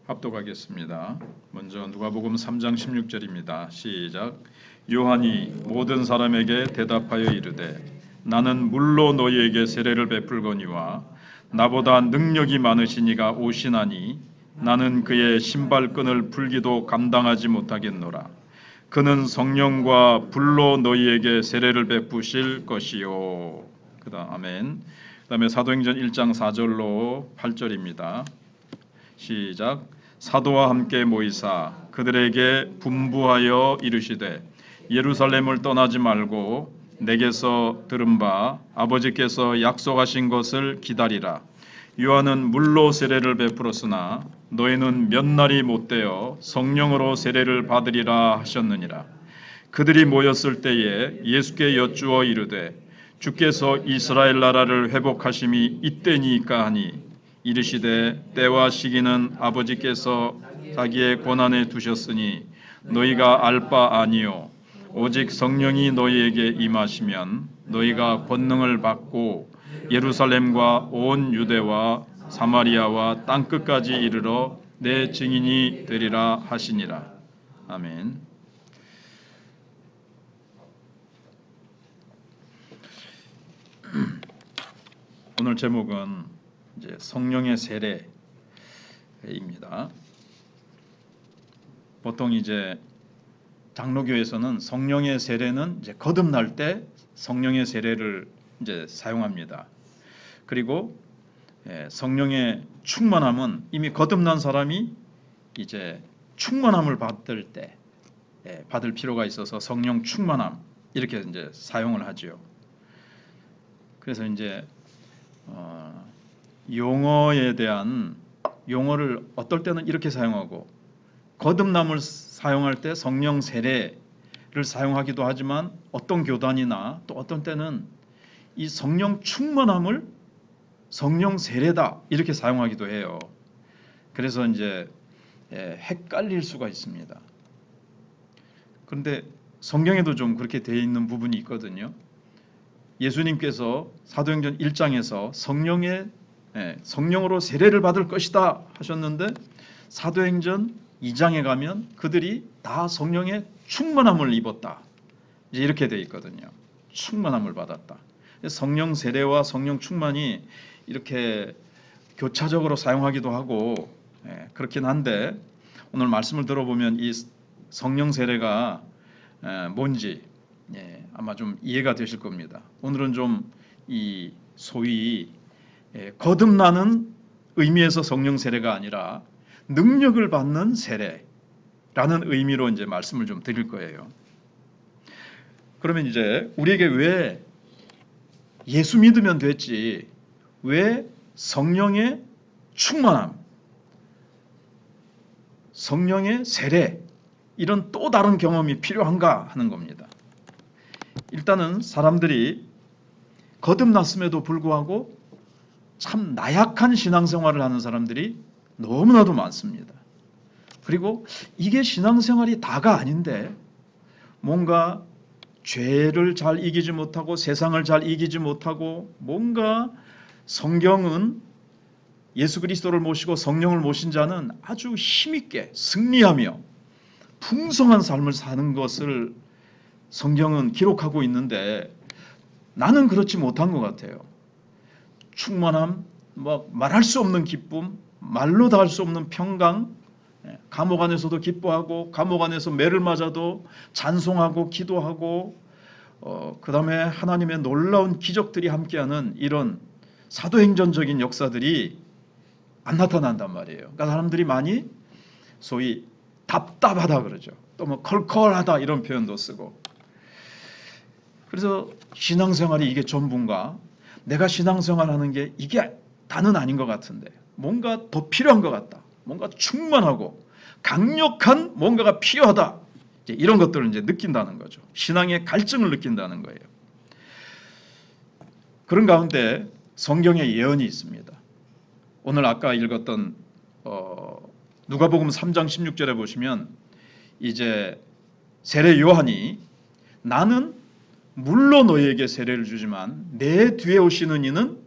합독하겠습니다. 먼저 누가복음 3장 16절입니다. 시작. 요한이 모든 사람에게 대답하여 이르되 나는 물로 너희에게 세례를 베풀거니와 나보다 능력이 많으신 이가 오시나니 나는 그의 신발끈을 풀기도 감당하지 못하겠노라. 그는 성령과 불로 너희에게 세례를 베푸실 것이요. 아멘. 그다음에 사도행전 1장 4절로 8절입니다. 시작. 사도와 함께 모이사 그들에게 분부하여 이르시되 예루살렘을 떠나지 말고 내게서 들은 바 아버지께서 약속하신 것을 기다리라. 요한은 물로 세례를 베풀었으나 너희는 몇 날이 못되어 성령으로 세례를 받으리라 하셨느니라. 그들이 모였을 때에 예수께 여쭈어 이르되 주께서 이스라엘 나라를 회복하심이 이때니까 하니 이르시되 때와 시기는 아버지께서 자기의 권한에 두셨으니 너희가 알 바 아니요 오직 성령이 너희에게 임하시면 너희가 권능을 받고 예루살렘과 온 유대와 사마리아와 땅끝까지 이르러 내 증인이 되리라 하시니라. 아멘. 오늘 제목은 이제 성령의 세례입니다. 보통 이제 장로교에서는 성령의 세례는 이제 거듭날 때 성령의 세례를 이제 사용합니다. 그리고 성령의 충만함은 이미 거듭난 사람이 이제 충만함을 받을 때 받을 필요가 있어서 성령 충만함 이렇게 이제 사용을 하지요. 그래서 이제 용어에 대한 용어를 어떨 때는 이렇게 사용하고 거듭남을 사용할 때 성령 세례를 사용하기도 하지만 어떤 교단이나 또 어떤 때는 이 성령 충만함을 성령 세례다 이렇게 사용하기도 해요. 그래서 이제 헷갈릴 수가 있습니다. 그런데 성경에도 좀 그렇게 되어 있는 부분이 있거든요. 예수님께서 사도행전 1장에서 성령으로 세례를 받을 것이다 하셨는데 사도행전 2장에 가면 그들이 다 성령의 충만함을 입었다. 이제 이렇게 되어 있거든요. 충만함을 받았다. 성령 세례와 성령 충만이 이렇게 교차적으로 사용하기도 하고 그렇긴 한데 오늘 말씀을 들어보면 이 성령 세례가 뭔지 아마 좀 이해가 되실 겁니다. 오늘은 좀 이 소위 거듭나는 의미에서 성령 세례가 아니라 능력을 받는 세례라는 의미로 이제 말씀을 좀 드릴 거예요. 그러면 이제 우리에게 왜 예수 믿으면 됐지 왜 성령의 충만함, 성령의 세례 이런 또 다른 경험이 필요한가 하는 겁니다. 일단은 사람들이 거듭났음에도 불구하고 참 나약한 신앙생활을 하는 사람들이 너무나도 많습니다. 그리고 이게 신앙생활이 다가 아닌데 뭔가 죄를 잘 이기지 못하고 세상을 잘 이기지 못하고 뭔가 성경은 예수 그리스도를 모시고 성령을 모신 자는 아주 힘있게 승리하며 풍성한 삶을 사는 것을 성경은 기록하고 있는데 나는 그렇지 못한 것 같아요. 충만함, 말할 수 없는 기쁨, 말로 다 할 수 없는 평강, 감옥 안에서도 기뻐하고 감옥 안에서 매를 맞아도 찬송하고 기도하고 그 다음에 하나님의 놀라운 기적들이 함께하는 이런 사도행전적인 역사들이 안 나타난단 말이에요. 그러니까 사람들이 많이 소위 답답하다 그러죠. 또 컬컬하다 이런 표현도 쓰고. 그래서 신앙생활이 이게 전부인가? 내가 신앙생활하는 게 이게 다는 아닌 것 같은데 뭔가 더 필요한 것 같다. 뭔가 충만하고 강력한 뭔가가 필요하다. 이제 이런 것들을 이제 느낀다는 거죠. 신앙의 갈증을 느낀다는 거예요. 그런 가운데 성경의 예언이 있습니다. 오늘 아까 읽었던 누가복음 3장 16절에 보시면 이제 세례 요한이 나는 물로 너희에게 세례를 주지만 내 뒤에 오시는 이는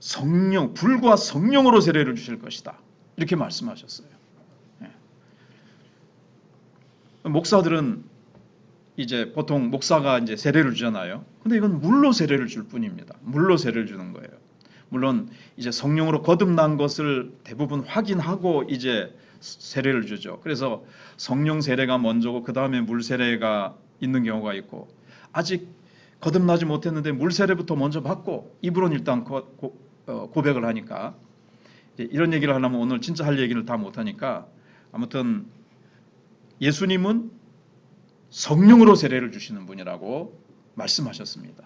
성령, 불과 성령으로 세례를 주실 것이다. 이렇게 말씀하셨어요. 목사들은 이제 보통 목사가 이제 세례를 주잖아요. 근데 이건 물로 세례를 줄 뿐입니다. 물로 세례를 주는 거예요. 물론 이제 성령으로 거듭난 것을 대부분 확인하고 이제 세례를 주죠. 그래서 성령 세례가 먼저고 그 다음에 물 세례가 있는 경우가 있고, 아직 거듭나지 못했는데 물 세례부터 먼저 받고 입으로는 일단 고백을 하니까, 이런 얘기를 하려면 오늘 진짜 할 얘기를 다 못하니까, 아무튼 예수님은 성령으로 세례를 주시는 분이라고 말씀하셨습니다.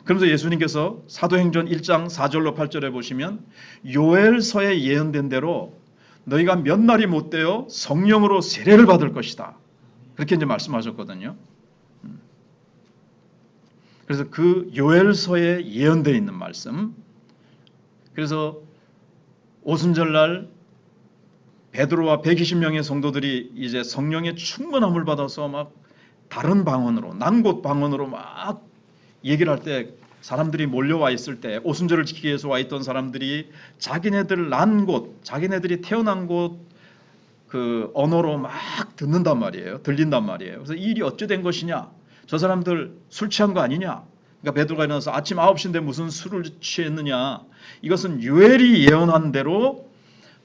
그러면서 예수님께서 사도행전 1장 4절로 8절에 보시면 요엘서에 예언된 대로 너희가 몇 날이 못 되어 성령으로 세례를 받을 것이다, 그렇게 이제 말씀하셨거든요. 그래서 그 요엘서에 예언되어 있는 말씀, 그래서 오순절날 베드로와 120명의 성도들이 이제 성령의 충만함을 받아서 막 다른 방언으로, 난곳 방언으로 막 얘기를 할 때, 사람들이 몰려와 있을 때, 오순절을 지키기 위해서 와 있던 사람들이 자기네들 난 곳, 자기네들이 태어난 곳 그 언어로 막 듣는단 말이에요. 들린단 말이에요. 그래서 이 일이 어찌 된 것이냐, 저 사람들 술 취한 거 아니냐. 그러니까 베드로가 일어나서 아침 9시인데 무슨 술을 취했느냐, 이것은 요엘이 예언한 대로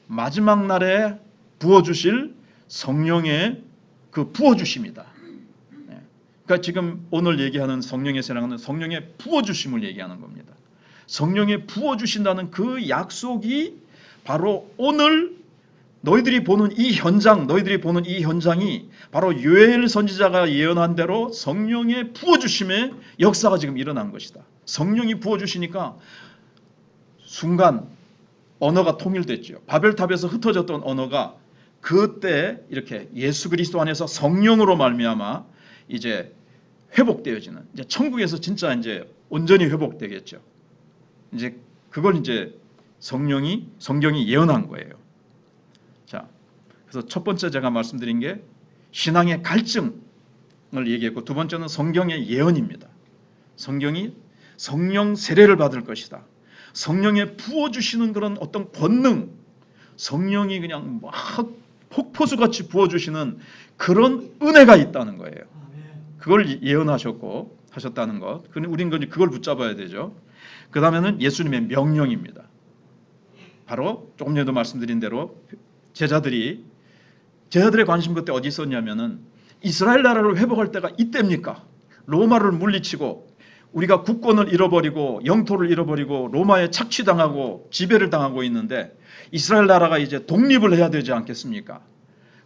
마지막 날에 부어주실 성령의 그 부어주심이다. 그러니까 지금 오늘 얘기하는 성령의 세례는 성령의 부어주심을 얘기하는 겁니다. 성령의 부어주신다는 그 약속이 바로 오늘 너희들이 보는 이 현장이 바로 요엘 선지자가 예언한 대로 성령의 부어주심의 역사가 지금 일어난 것이다. 성령이 부어주시니까 순간 언어가 통일됐죠. 바벨탑에서 흩어졌던 언어가 그때 이렇게 예수 그리스도 안에서 성령으로 말미암아 이제 회복되어지는, 이제 천국에서 진짜 이제 온전히 회복되겠죠. 이제 그걸 이제 성경이 예언한 거예요. 자, 그래서 첫 번째 제가 말씀드린 게 신앙의 갈증을 얘기했고, 두 번째는 성경의 예언입니다. 성경이 성령 세례를 받을 것이다. 성령에 부어주시는 그런 어떤 권능, 성령이 그냥 막 폭포수같이 부어주시는 그런 은혜가 있다는 거예요. 그걸 예언하셨고 하셨다는 것. 우리는 그걸 붙잡아야 되죠. 그 다음에는 예수님의 명령입니다. 바로 조금 전에도 말씀드린 대로 제자들의 관심 그때 어디 있었냐면은, 이스라엘 나라를 회복할 때가 이때입니까? 로마를 물리치고 우리가 국권을 잃어버리고 영토를 잃어버리고 로마에 착취당하고 지배를 당하고 있는데 이스라엘 나라가 이제 독립을 해야 되지 않겠습니까?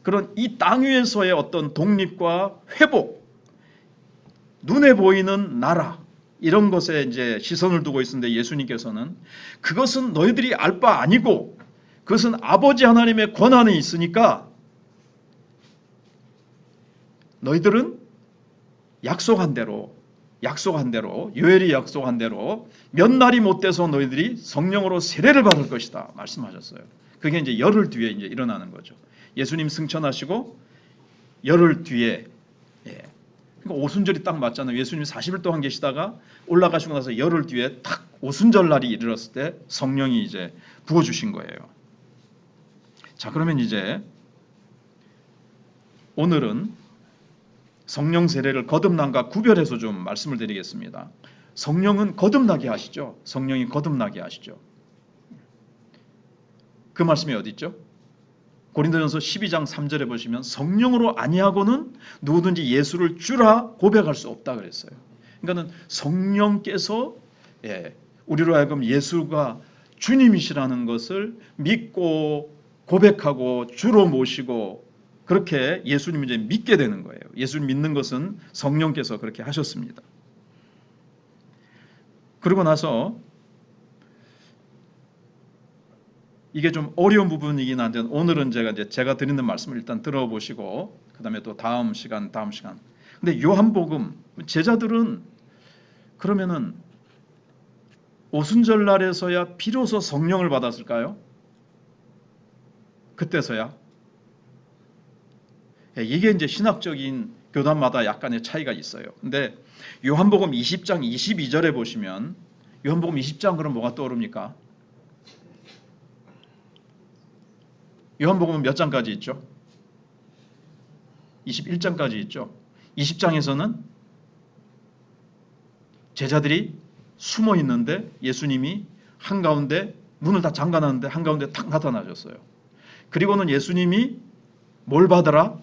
그런 이 땅 위에서의 어떤 독립과 회복, 눈에 보이는 나라, 이런 것에 이제 시선을 두고 있었는데, 예수님께서는 그것은 너희들이 알 바 아니고 그것은 아버지 하나님의 권한이 있으니까 너희들은 약속한 대로 요엘이 약속한 대로 몇 날이 못 돼서 너희들이 성령으로 세례를 받을 것이다 말씀하셨어요. 그게 이제 열흘 뒤에 이제 일어나는 거죠. 예수님 승천하시고 열흘 뒤에, 그러니까 오순절이 딱 맞잖아요. 예수님 40일 동안 계시다가 올라가시고 나서 열흘 뒤에 딱 오순절 날이 이르렀을 때 성령이 이제 부어주신 거예요. 자, 그러면 이제 오늘은 성령 세례를 거듭남과 구별해서 좀 말씀을 드리겠습니다. 성령은 거듭나게 하시죠. 성령이 거듭나게 하시죠. 그 말씀이 어디 있죠? 고린도전서 12장 3절에 보시면 성령으로 아니하고는 누구든지 예수를 주라 고백할 수 없다 그랬어요. 그러니까는 성령께서 우리로 하여금 예수가 주님이시라는 것을 믿고 고백하고 주로 모시고 그렇게 예수님을 이제 믿게 되는 거예요. 예수를 믿는 것은 성령께서 그렇게 하셨습니다. 그러고 나서 이게 좀 어려운 부분이긴 한데, 오늘은 제가 드리는 말씀을 일단 들어보시고 그다음에 또 다음 시간. 근데 요한복음 제자들은 그러면은 오순절 날에서야 비로소 성령을 받았을까요? 그때서야? 이게 이제 신학적인 교단마다 약간의 차이가 있어요. 근데 요한복음 20장 22절에 보시면, 요한복음 20장 그럼 뭐가 떠오릅니까? 요한복음은 몇 장까지 있죠? 21장까지 있죠. 20장에서는 제자들이 숨어 있는데 예수님이 한가운데 문을 다 잠가놨는데 한가운데 탁 나타나셨어요. 그리고는 예수님이 뭘 받으라?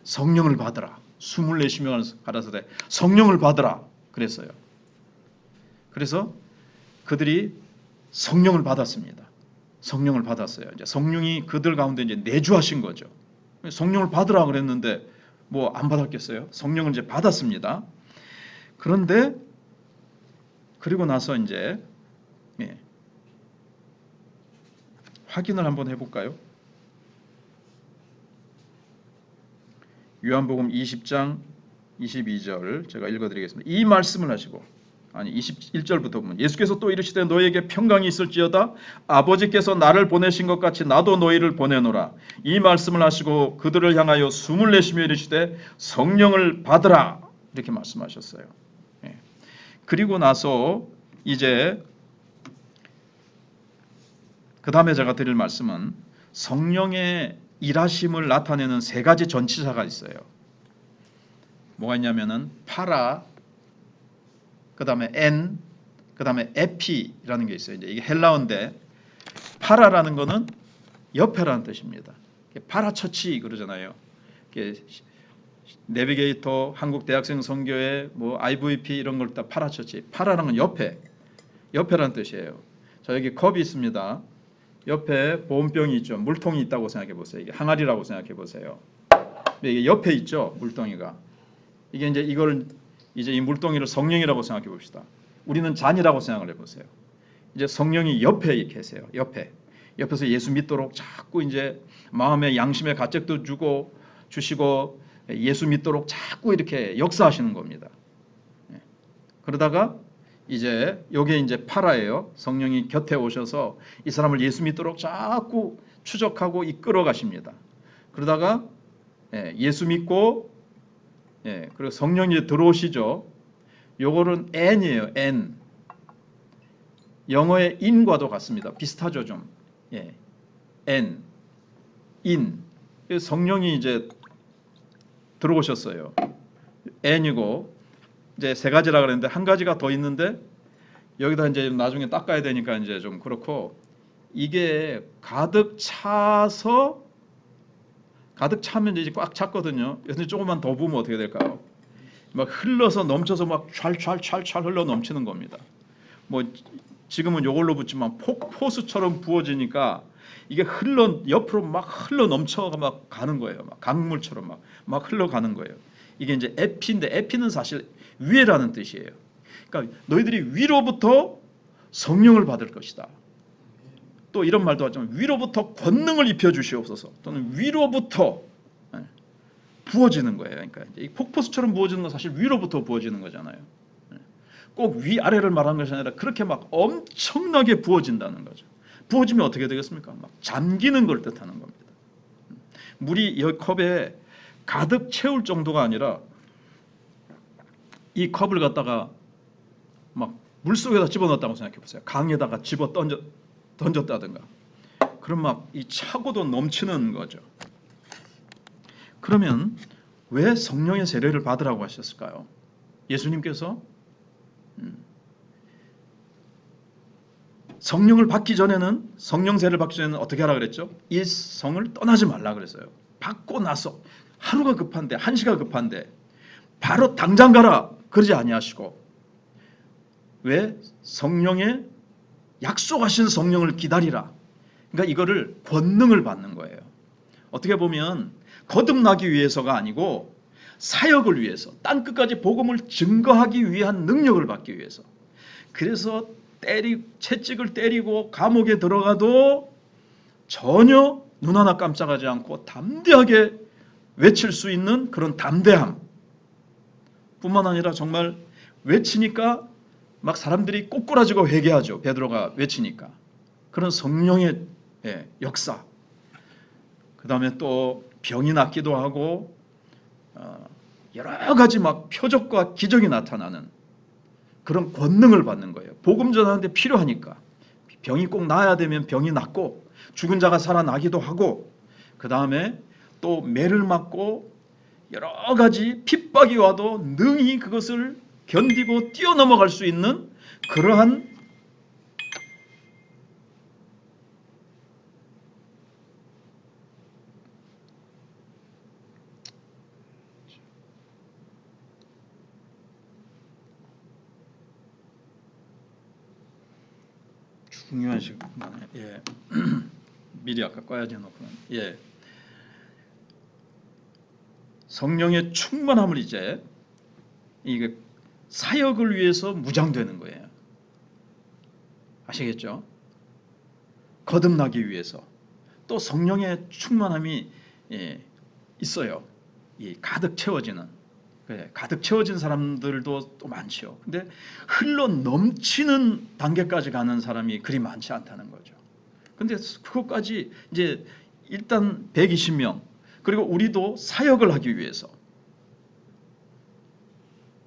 성령을 받으라. 24시간 가라사대 성령을 받으라 그랬어요. 그래서 그들이 성령을 받았습니다. 성령을 받았어요. 이제 성령이 그들 가운데 이제 내주하신 거죠. 성령을 받으라 그랬는데 뭐 안 받았겠어요? 성령을 이제 받았습니다. 그런데 그리고 나서 이제 확인을 한번 해볼까요? 요한복음 20장 22절 제가 읽어드리겠습니다. 이 말씀을 하시고 21절부터 보면 예수께서 또 이르시되 너희에게 평강이 있을지어다 아버지께서 나를 보내신 것 같이 나도 너희를 보내노라. 이 말씀을 하시고 그들을 향하여 숨을 내쉬며 이르시되 성령을 받으라 이렇게 말씀하셨어요. 그리고 나서 이제 그 다음에 제가 드릴 말씀은 성령의 일하심을 나타내는 세 가지 전치사가 있어요. 뭐가 있냐면은 파라, 그 다음에 엔, 그 다음에 에피라는 게 있어요. 이제 이게 헬라어인데 파라라는 거는 옆에라는 뜻입니다. 파라처치 그러잖아요. 내비게이터, 한국 대학생 선교회, 뭐 IVP 이런 걸 다 파라처치. 파라라는 건 옆에라는 뜻이에요. 자 여기 컵이 있습니다. 옆에 보온병이 있죠. 물통이 있다고 생각해 보세요. 이게 항아리라고 생각해 보세요. 이게 옆에 있죠. 물동이가. 이게 이제 이걸 이제 이 물동이를 성령이라고 생각해 봅시다. 우리는 잔이라고 생각을 해 보세요. 이제 성령이 옆에 계세요. 옆에서 예수 믿도록 자꾸 이제 마음의 양심의 가책도 주시고 예수 믿도록 자꾸 이렇게 역사하시는 겁니다. 그러다가 이제 요게 이제 파라예요. 성령이 곁에 오셔서 이 사람을 예수 믿도록 자꾸 추적하고 이끌어 가십니다. 그러다가 예수 믿고 그리고 성령이 들어오시죠. 요거는 N이에요. N. 영어의 in과도 같습니다. 비슷하죠 좀. N. in. 성령이 이제 들어오셨어요. N이고 이제 세 가지라 그랬는데 한 가지가 더 있는데 여기다 이제 나중에 닦아야 되니까 이제 좀 그렇고 이게 가득 차면 이제 꽉 찼거든요. 그래서 조금만 더 부으면 어떻게 될까요? 막 흘러서 넘쳐서 막 찰 흘러 넘치는 겁니다. 뭐 지금은 요걸로 붓지만 폭포수처럼 부어지니까 이게 옆으로 막 흘러 넘쳐가 막 가는 거예요. 막 강물처럼 막 흘러가는 거예요. 이게 이제 에피인데 에피는 사실 위에라는 뜻이에요. 그러니까 너희들이 위로부터 성령을 받을 것이다. 또 이런 말도 하지만 위로부터 권능을 입혀 주시옵소서. 또는 위로부터 부어지는 거예요. 그러니까 이제 이 폭포수처럼 부어지는 건 사실 위로부터 부어지는 거잖아요. 꼭 위아래를 말하는 것이 아니라 그렇게 막 엄청나게 부어진다는 거죠. 부어지면 어떻게 되겠습니까? 막 잠기는 걸 뜻하는 겁니다. 물이 이 컵에 가득 채울 정도가 아니라 이 컵을 갖다가 막 물속에다 집어넣었다고 생각해 보세요. 강에다가 집어 던졌다든가. 그럼 막 이 차고도 넘치는 거죠. 그러면 왜 성령의 세례를 받으라고 하셨을까요? 예수님께서 성령을 받기 전에는 성령 세례를 받기 전에는 어떻게 하라 그랬죠? 이 성을 떠나지 말라 그랬어요. 받고 나서 하루가 급한데 한 시가 급한데 바로 당장 가라 그러지 아니하시고 왜 성령의 약속하신 성령을 기다리라. 그러니까 이거를 권능을 받는 거예요. 어떻게 보면 거듭나기 위해서가 아니고 사역을 위해서 땅 끝까지 복음을 증거하기 위한 능력을 받기 위해서. 그래서 채찍을 때리고 감옥에 들어가도 전혀 눈 하나 깜짝하지 않고 담대하게 외칠 수 있는 그런 담대함 뿐만 아니라 정말 외치니까 막 사람들이 꼬꾸라지고 회개하죠. 베드로가 외치니까. 그런 성령의 역사. 그 다음에 또 병이 낫기도 하고 여러 가지 막 표적과 기적이 나타나는 그런 권능을 받는 거예요. 복음 전하는데 필요하니까. 병이 꼭 나아야 되면 병이 낫고 죽은 자가 살아나기도 하고 그 다음에 또 매를 맞고 여러 가지 핍박이 와도 능히 그것을 견디고 뛰어넘어갈 수 있는 그러한 중요한 시간에 예. 미리 아까 꺼야지 놓고는 예. 성령의 충만함을 이제 이게 사역을 위해서 무장되는 거예요. 아시겠죠? 거듭나기 위해서 또 성령의 충만함이 예, 있어요. 이 가득 채워지는 가득 채워진 사람들도 또 많죠. 근데 흘러 넘치는 단계까지 가는 사람이 그리 많지 않다는 거죠. 근데 그것까지 이제 일단 120명 그리고 우리도 사역을 하기 위해서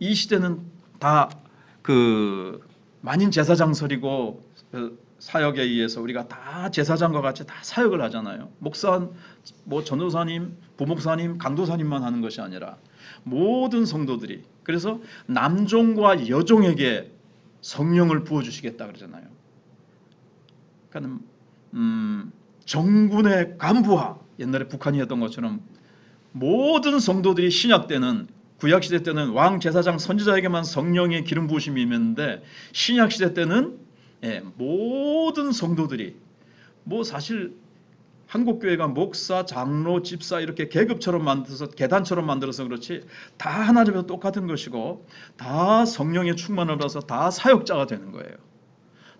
이 시대는 다 그 만인 제사장설이고 그 사역에 의해서 우리가 다 제사장과 같이 다 사역을 하잖아요. 목사, 뭐 전도사님, 부목사님, 강도사님만 하는 것이 아니라 모든 성도들이 그래서 남종과 여종에게 성령을 부어주시겠다 그러잖아요. 그러니까 정군의 간부와 옛날에 북한이 했던 것처럼 모든 성도들이 신약 때는 구약 시대 때는 왕 제사장 선지자에게만 성령의 기름 부으심이 있는데 신약 시대 때는 모든 성도들이 뭐 사실 한국 교회가 목사, 장로, 집사 이렇게 계급처럼 만들어서 계단처럼 만들어서 그렇지 다 하나님과 똑같은 것이고 다 성령의 충만을 받아서 다 사역자가 되는 거예요.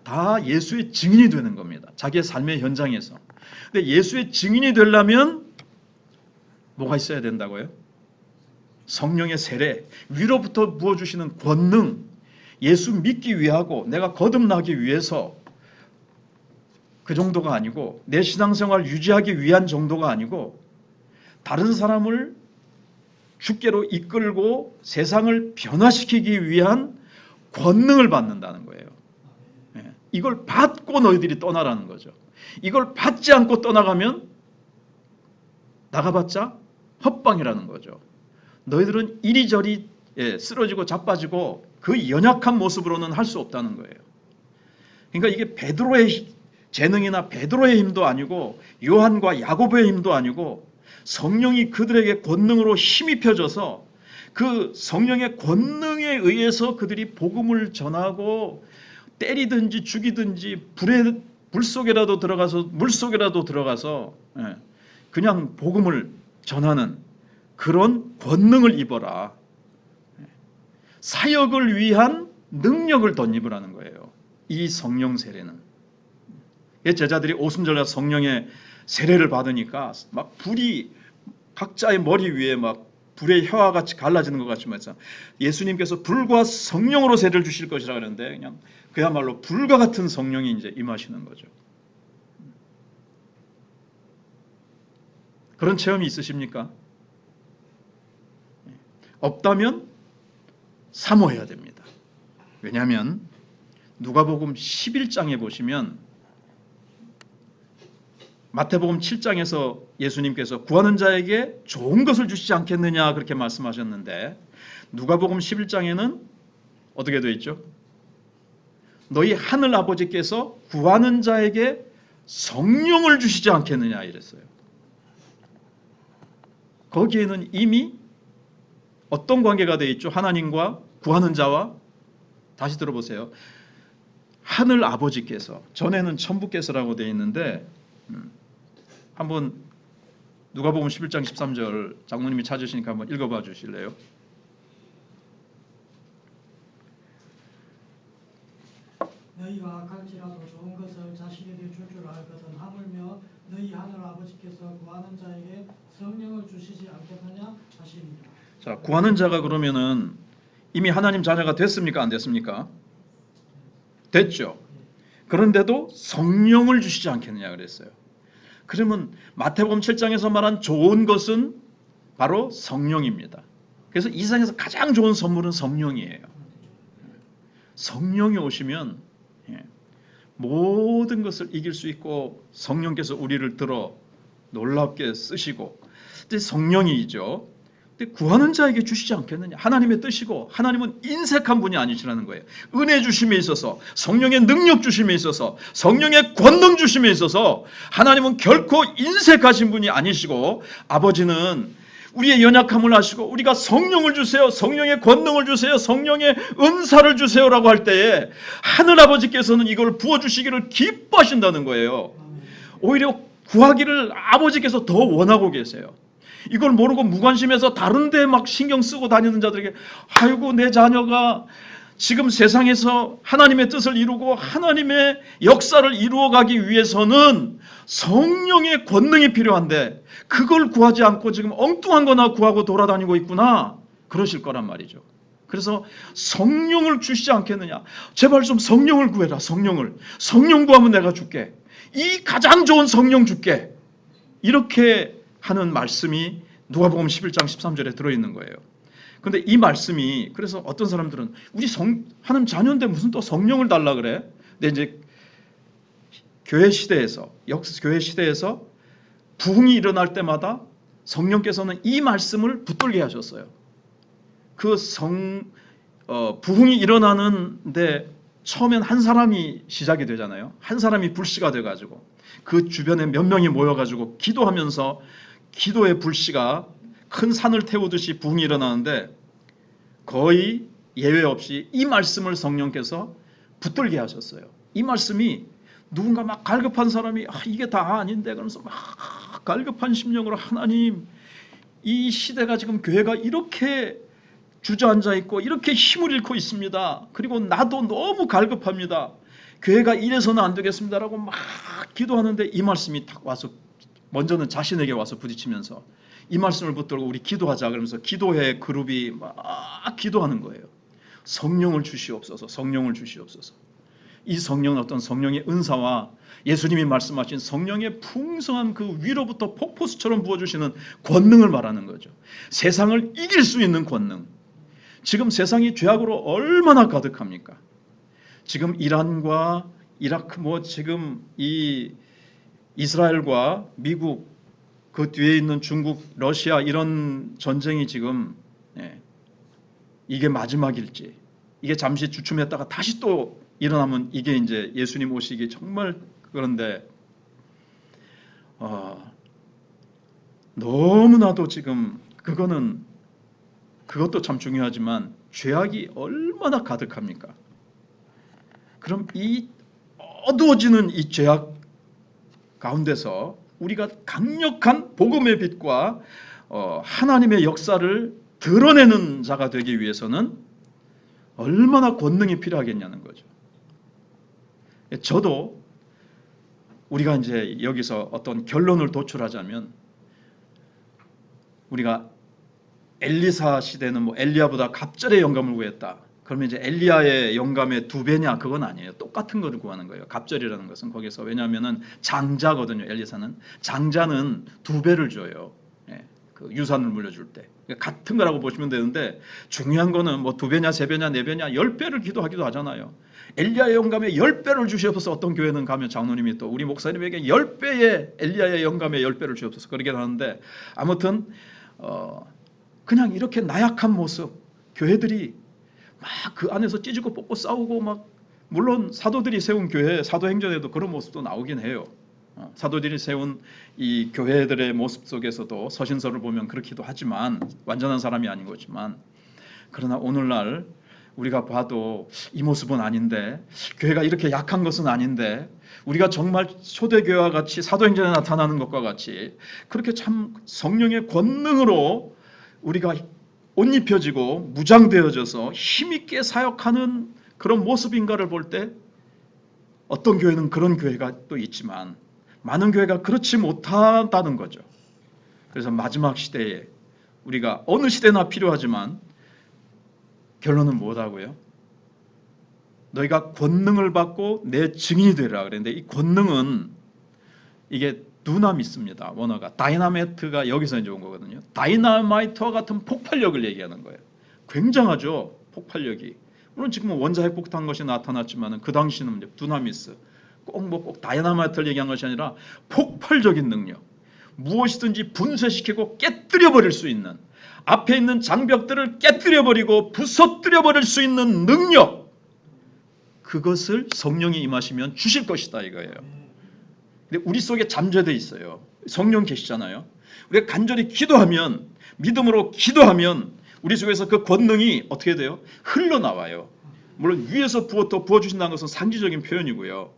다 예수의 증인이 되는 겁니다. 자기의 삶의 현장에서. 근데 예수의 증인이 되려면 뭐가 있어야 된다고요? 성령의 세례, 위로부터 부어주시는 권능, 예수 믿기 위하고 내가 거듭나기 위해서 그 정도가 아니고 내 신앙생활 유지하기 위한 정도가 아니고 다른 사람을 주께로 이끌고 세상을 변화시키기 위한 권능을 받는다는 거예요. 이걸 받고 너희들이 떠나라는 거죠. 이걸 받지 않고 떠나가면 나가봤자 헛방이라는 거죠. 너희들은 이리저리 쓰러지고 자빠지고 그 연약한 모습으로는 할 수 없다는 거예요. 그러니까 이게 베드로의 재능이나 베드로의 힘도 아니고 요한과 야고보의 힘도 아니고 성령이 그들에게 권능으로 힘입혀져서 그 성령의 권능에 의해서 그들이 복음을 전하고 때리든지 죽이든지 불 속에라도 들어가서 물 속에라도 들어가서 그냥 복음을 전하는 그런 권능을 입어라. 사역을 위한 능력을 덧입으라는 거예요. 이 성령 세례는. 제자들이 오순절날 성령의 세례를 받으니까 막 불이 각자의 머리 위에 막 불의 혀와 같이 갈라지는 것 같이 말이죠. 예수님께서 불과 성령으로 세례를 주실 것이라 그러는데 그냥 그야말로 불과 같은 성령이 이제 임하시는 거죠. 그런 체험이 있으십니까? 없다면 사모해야 됩니다. 왜냐하면 누가복음 11장에 보시면 마태복음 7장에서 예수님께서 구하는 자에게 좋은 것을 주시지 않겠느냐 그렇게 말씀하셨는데 누가복음 11장에는 어떻게 되어 있죠? 너희 하늘 아버지께서 구하는 자에게 성령을 주시지 않겠느냐 이랬어요. 거기에는 이미 어떤 관계가 되어 있죠? 하나님과 구하는 자와 다시 들어보세요. 하늘 아버지께서 전에는 천부께서라고 되어 있는데 한번 누가복음 11장 13절 장로님이 찾으시니까 한번 읽어봐 주실래요? 너희가 악할지라도 좋은 것을 자식에게 줄 알거든 하물며 너희 하늘 아버지께서 구하는 자에게 성령을 주시지 않겠느냐 하십니다. 자, 구하는 자가 그러면은 이미 하나님 자녀가 됐습니까? 안 됐습니까? 됐죠. 그런데도 성령을 주시지 않겠느냐 그랬어요. 그러면 마태복음 7장에서 말한 좋은 것은 바로 성령입니다. 그래서 이 세상에서 가장 좋은 선물은 성령이에요. 성령이 오시면 모든 것을 이길 수 있고 성령께서 우리를 들어 놀랍게 쓰시고, 근데 성령이죠. 근데 구하는 자에게 주시지 않겠느냐. 하나님의 뜻이고 하나님은 인색한 분이 아니시라는 거예요. 은혜 주심에 있어서, 성령의 능력 주심에 있어서, 성령의 권능 주심에 있어서 하나님은 결코 인색하신 분이 아니시고, 아버지는 우리의 연약함을 아시고 우리가 성령을 주세요, 성령의 권능을 주세요, 성령의 은사를 주세요라고 할 때에 하늘아버지께서는 이걸 부어주시기를 기뻐하신다는 거예요. 오히려 구하기를 아버지께서 더 원하고 계세요. 이걸 모르고 무관심해서 다른 데 막 신경 쓰고 다니는 자들에게, 아이고 내 자녀가 지금 세상에서 하나님의 뜻을 이루고 하나님의 역사를 이루어가기 위해서는 성령의 권능이 필요한데 그걸 구하지 않고 지금 엉뚱한 거나 구하고 돌아다니고 있구나, 그러실 거란 말이죠. 그래서 성령을 주시지 않겠느냐. 제발 좀 성령을 구해라. 성령 구하면 내가 줄게. 이 가장 좋은 성령 줄게. 이렇게 하는 말씀이 누가복음 11장 13절에 들어있는 거예요. 근데 이 말씀이, 그래서 어떤 사람들은 우리 하나님 자녀인데 무슨 또 성령을 달라 그래? 근데 이제 교회 시대에서 부흥이 일어날 때마다 성령께서는 이 말씀을 붙들게 하셨어요. 그 부흥이 일어나는데 처음엔 한 사람이 시작이 되잖아요. 한 사람이 불씨가 돼가지고 그 주변에 몇 명이 모여가지고 기도하면서 기도의 불씨가 큰 산을 태우듯이 부흥이 일어나는데 거의 예외 없이 이 말씀을 성령께서 붙들게 하셨어요. 이 말씀이 누군가 막 갈급한 사람이 이게 다 아닌데 그러면서 막 갈급한 심령으로, 하나님 이 시대가 지금 교회가 이렇게 주저앉아 있고 이렇게 힘을 잃고 있습니다. 그리고 나도 너무 갈급합니다. 교회가 이래서는 안 되겠습니다라고 막 기도하는데 이 말씀이 딱 와서 먼저는 자신에게 와서 부딪히면서 이 말씀을 붙들고 우리 기도하자 그러면서 기도회 그룹이 막 기도하는 거예요. 성령을 주시옵소서, 성령을 주시옵소서. 이 성령은 어떤 성령의 은사와 예수님이 말씀하신 성령의 풍성한 그 위로부터 폭포수처럼 부어주시는 권능을 말하는 거죠. 세상을 이길 수 있는 권능. 지금 세상이 죄악으로 얼마나 가득합니까? 지금 이란과 이라크, 지금 이 이스라엘과 미국, 그 뒤에 있는 중국, 러시아, 이런 전쟁이 지금 이게 마지막일지, 이게 잠시 주춤했다가 다시 또 일어나면 이게 이제 예수님 오시기 정말, 그런데 너무나도 지금 그것도 참 중요하지만 죄악이 얼마나 가득합니까? 그럼 이 어두워지는 이 죄악 가운데서 우리가 강력한 복음의 빛과 하나님의 역사를 드러내는 자가 되기 위해서는 얼마나 권능이 필요하겠냐는 거죠. 저도 우리가 이제 여기서 어떤 결론을 도출하자면, 우리가 엘리사 시대는 엘리야보다 갑절의 영감을 구했다. 그러면 이제 엘리야의 영감의 2배냐? 그건 아니에요. 똑같은 것을 구하는 거예요. 갑절이라는 것은 거기서, 왜냐하면은 장자거든요. 엘리사는 장자는 2배를 줘요. 그 유산을 물려줄 때 같은 거라고 보시면 되는데, 중요한 거는 2배냐, 3배냐, 4배냐, 10배를 기도하기도 하잖아요. 엘리야의 영감에 10배를 주시옵소서. 어떤 교회는 가면 장로님이 또 우리 목사님에게 10배의 엘리야의 영감에 10배를 주옵소서 그러긴 하는데, 아무튼 그냥 이렇게 나약한 모습, 교회들이 막 그 안에서 찢고 뽑고 싸우고 막, 물론 사도들이 세운 교회, 사도행전에도 그런 모습도 나오긴 해요. 사도들이 세운 이 교회들의 모습 속에서도 서신서를 보면 그렇기도 하지만, 완전한 사람이 아닌 거지만, 그러나 오늘날 우리가 봐도 이 모습은 아닌데, 교회가 이렇게 약한 것은 아닌데, 우리가 정말 초대교회와 같이 사도행전에 나타나는 것과 같이 그렇게 참 성령의 권능으로 우리가 옷 입혀지고 무장되어져서 힘있게 사역하는 그런 모습인가를 볼 때, 어떤 교회는 그런 교회가 또 있지만 많은 교회가 그렇지 못하다는 거죠. 그래서 마지막 시대에 우리가 어느 시대나 필요하지만, 결론은 뭐라고요? 너희가 권능을 받고 내 증인이 되리라 그랬는데, 이 권능은 이게 두나미스입니다. 원어가 다이나마이트가 여기서 이제 온 거거든요. 다이나마이트와 같은 폭발력을 얘기하는 거예요. 굉장하죠, 폭발력이. 물론 지금은 원자핵폭탄 것이 나타났지만 그 당시는 두나미스, 꼭 다이나마이트를 얘기한 것이 아니라 폭발적인 능력. 무엇이든지 분쇄시키고 깨뜨려 버릴 수 있는, 앞에 있는 장벽들을 깨뜨려 버리고 부서뜨려 버릴 수 있는 능력, 그것을 성령이 임하시면 주실 것이다 이거예요. 근데 우리 속에 잠재되어 있어요. 성령 계시잖아요. 우리가 간절히 기도하면, 믿음으로 기도하면 우리 속에서 그 권능이 어떻게 돼요? 흘러나와요. 물론 위에서 부어주신다는 것은 상징적인 표현이고요.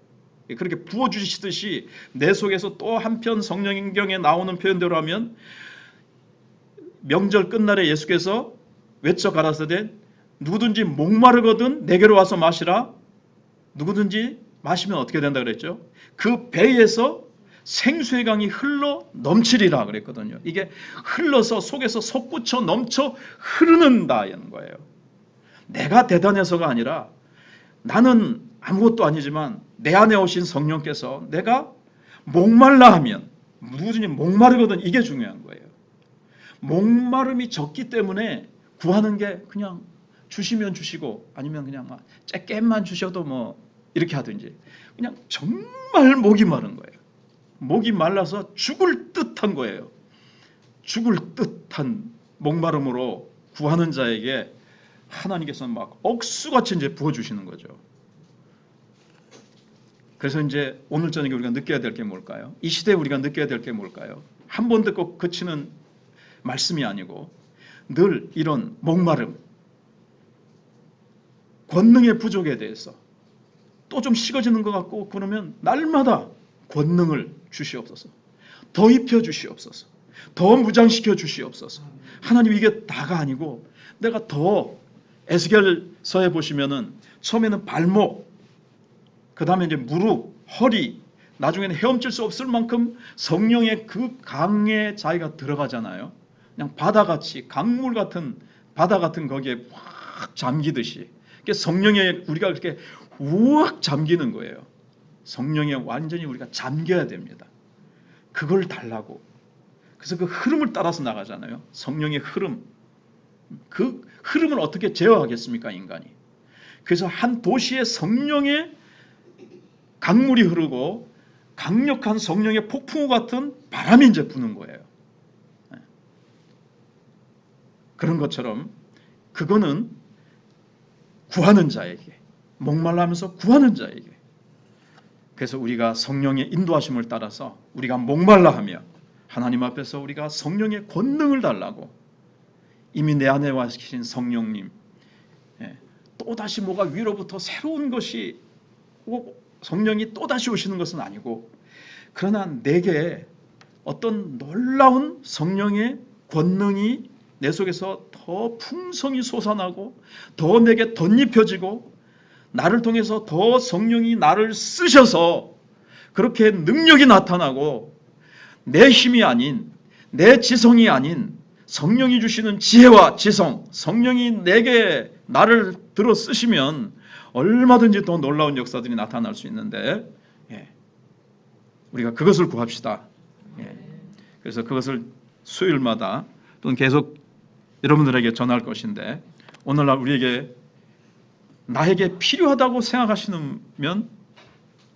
그렇게 부어주시듯이 내 속에서 또 한편 성령경에 나오는 표현대로 하면, 명절 끝날에 예수께서 외쳐 가라사대 누구든지 목마르거든 내게로 와서 마시라. 누구든지 마시면 어떻게 된다 그랬죠? 그 배에서 생수의 강이 흘러 넘치리라 그랬거든요. 이게 흘러서 속에서 솟구쳐 넘쳐 흐르는다는 거예요. 내가 대단해서가 아니라, 나는 아무것도 아니지만 내 안에 오신 성령께서 내가 목말라 하면, 누구든지 목마르거든, 이게 중요한 거예요. 목마름이 적기 때문에 구하는 게 그냥 주시면 주시고, 아니면 그냥 막 쬐깸만 주셔도 뭐 이렇게 하든지, 그냥 정말 목이 마른 거예요. 목이 말라서 죽을 듯한 거예요. 죽을 듯한 목마름으로 구하는 자에게 하나님께서는 막 억수같이 이제 부어주시는 거죠. 그래서 이제 오늘 저녁에 우리가 느껴야 될 게 뭘까요? 이 시대에 우리가 느껴야 될 게 뭘까요? 한 번 듣고 그치는 말씀이 아니고, 늘 이런 목마름, 권능의 부족에 대해서 또 좀 식어지는 것 같고 그러면 날마다 권능을 주시옵소서, 더 입혀 주시옵소서, 더 무장시켜 주시옵소서. 하나님, 이게 다가 아니고 내가 더, 에스겔서에 보시면은 처음에는 발목, 그 다음에 이제 무릎, 허리, 나중에는 헤엄칠 수 없을 만큼 성령의 그 강에 자기가 들어가잖아요. 그냥 바다같이, 강물 같은, 바다 같은 거기에 확 잠기듯이. 성령에 우리가 그렇게 우악 잠기는 거예요. 성령에 완전히 우리가 잠겨야 됩니다. 그걸 달라고. 그래서 그 흐름을 따라서 나가잖아요. 성령의 흐름. 그 흐름을 어떻게 제어하겠습니까, 인간이? 그래서 한 도시에 성령의 강물이 흐르고 강력한 성령의 폭풍우 같은 바람이 이제 부는 거예요. 그런 것처럼 그거는 구하는 자에게, 목말라 하면서 구하는 자에게. 그래서 우리가 성령의 인도하심을 따라서 우리가 목말라 하며 하나님 앞에서 우리가 성령의 권능을 달라고, 이미 내 안에 와 계신 성령님, 또다시 뭐가 위로부터 새로운 것이, 성령이 또다시 오시는 것은 아니고, 그러나 내게 어떤 놀라운 성령의 권능이 내 속에서 더 풍성히 솟아나고 더 내게 덧입혀지고, 나를 통해서 더 성령이 나를 쓰셔서 그렇게 능력이 나타나고, 내 힘이 아닌, 내 지성이 아닌 성령이 주시는 지혜와 지성, 성령이 내게 나를 들어 쓰시면 얼마든지 더 놀라운 역사들이 나타날 수 있는데, 우리가 그것을 구합시다. 그래서 그것을 수요일마다 또는 계속 여러분들에게 전할 것인데, 오늘날 우리에게, 나에게 필요하다고 생각하시면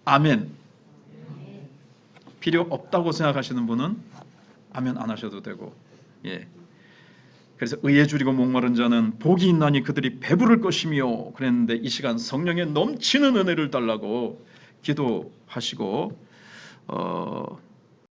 아멘, 필요 없다고 생각하시는 분은 아멘 안 하셔도 되고, 그래서 의에 줄이고 목마른 자는 복이 있나니 그들이 배부를 것이며 그랬는데, 이 시간 성령의 넘치는 은혜를 달라고 기도하시고